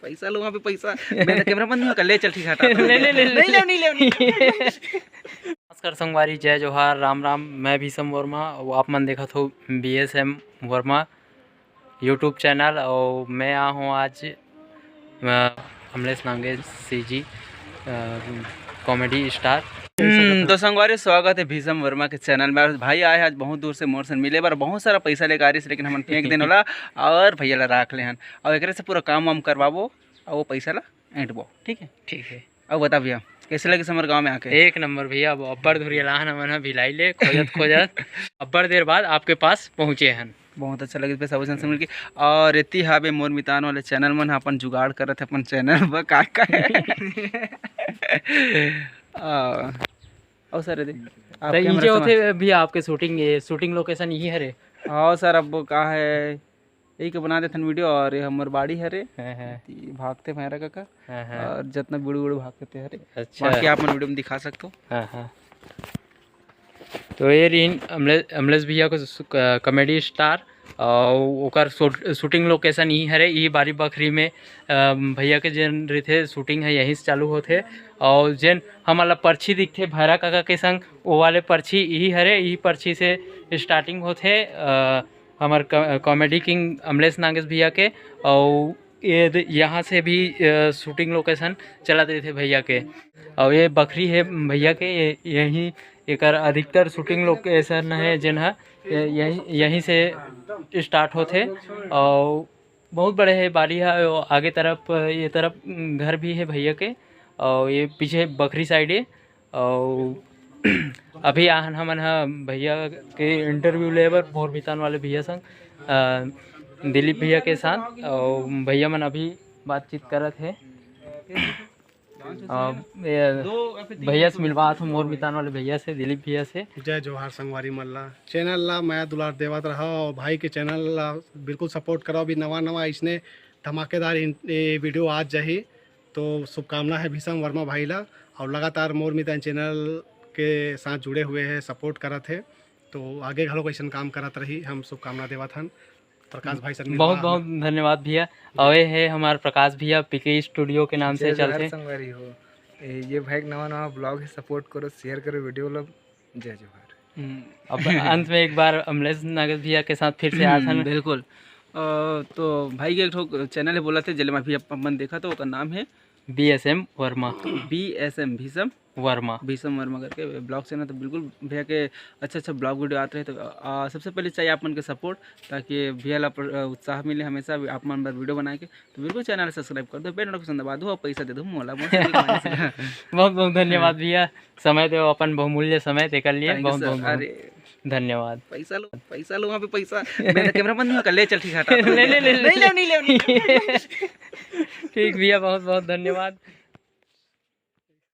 पैसा लो वहाँ पे पैसा। मेरा कैमरा बंद नहीं कर ले, चल ठीक है हटा। नहीं ले। नमस्कार संगवारी, जय जोहार, राम राम। मैं भीषम वर्मा और आप मन देखा हो BSM वर्मा यूट्यूब चैनल। और मैं आया हूँ आज अमलेश नांगे CG कॉमेडी स्टार। तो संगवारी स्वागत है भीषम वर्मा के चैनल में। भाई आए आज बहुत दूर से मोर से मिले बार बहुत सारा पैसा लेकर आ रही, लेकिन हम फेंक देने वाला और भैया ला राख ले हन और एक से पूरा काम वाम करवाबो और वो पैसा ला ऐंठबो। ठीक है। अब बता भैया कैसे लगे समर गाँव में आके? एक नंबर भैया। अब्बर धुरिया लाहन मन भिलाई ले खोजत अब्बर देर बाद आपके पास पहुँचे हन। बहुत अच्छा लगे पैसा वैसा समझ के। और इतनी हावे मोर मितान वाले चैनल मन अपन जुगाड़ करत है अपन चैनल पर का और सर तो ये होते भी आपके शूटिंग लोकेशन यही है रे। हाँ सर, अब का है यही के बना देते वीडियो। और हमार बाड़ी है रे भागते भैरा काका और जितना बुड़ बुड़ भागते हरे। अच्छा, बाकी आप मन वीडियो में दिखा सकते हो। हाँ। तो ये रही अमलेश भैया को कॉमेडी स्टार और शूटिंग लोकेशन यही है रे। ये बारी बखरी में भैया के जन रहे शूटिंग है यहीं से चालू होते। और जन हमारा पर्ची दिखते भैरा काका के संग वो वाले पर्ची यही है रे। यही पर्ची से स्टार्टिंग होते हमार कॉमेडी किंग अमलेश नागेश भैया के। और ये यहाँ से भी शूटिंग लोकेशन चला देते भैया के। और ये बकरी है भैया के यहीं एक अधिकतर शूटिंग लोकेशन है जिन है यहीं से स्टार्ट होते। और बहुत बड़े है बारी है। आगे तरफ ये तरफ घर भी है भैया के और ये पीछे बकरी साइड है। और अभी आहन हमन भैया के इंटरव्यू लेबर मोर मितान वाले भैया संग दिलीप भैया के साथ। और भैया मन अभी बातचीत करत है। भैया से मिलवा था मोर मितान वाले भैया से, दिलीप भैया से। जय जोहार संगवारी मल्ला चैनल ला मैं दुलार देवत रहा और भाई के चैनल ला बिल्कुल सपोर्ट करो। अभी नवा इसने धमाकेदार वीडियो आज जाही तो शुभकामना है भीषम वर्मा भाई ला। और लगातार मोर मितान चैनल के साथ जुड़े हुए हैं, सपोर्ट करत है तो आगे घलो कैसन काम करत रही। हम शुभकामना देवत हन प्रकाश भाई सर। बहुत बहुत धन्यवाद भैया। और ये है हमारे प्रकाश भैया पीके स्टूडियो के नाम से चलते संगवारी हो। ये भाई नवा ब्लॉग है, सपोर्ट करो, शेयर करो वीडियो लो। जय जोहार। अब अंत में एक बार अमलेश नागेश भैया के साथ फिर से आते हैं। बिल्कुल। तो भाई के एक चैनल है बोला थे जले भी अपन देखा तो उसका नाम है BSM वर्मा। BSM भीषम वर्मा करके ब्लॉग से ना। तो बिल्कुल भैया के अच्छा ब्लॉग वीडियो आते रहे। तो सबसे पहले चाहिए आप मन के सपोर्ट ताकि भैया ला उत्साह मिले हमेशा आप मन पर वीडियो बनाए के। तो बिल्कुल चैनल सब्सक्राइब कर दो, बेल नोटिफिकेशन दबा दो और पैसा दे दो मोला। बहुत बहुत धन्यवाद भैया, समय दो अपन बहुमूल्य समय देकर लिए। बहुत बहुत धन्यवाद। पैसा लो वहाँ पे पैसा। मेरा कैमरा बंद नहीं कर ले, चल ठीक है हटा। नहीं ले। ठीक भैया, बहुत बहुत धन्यवाद।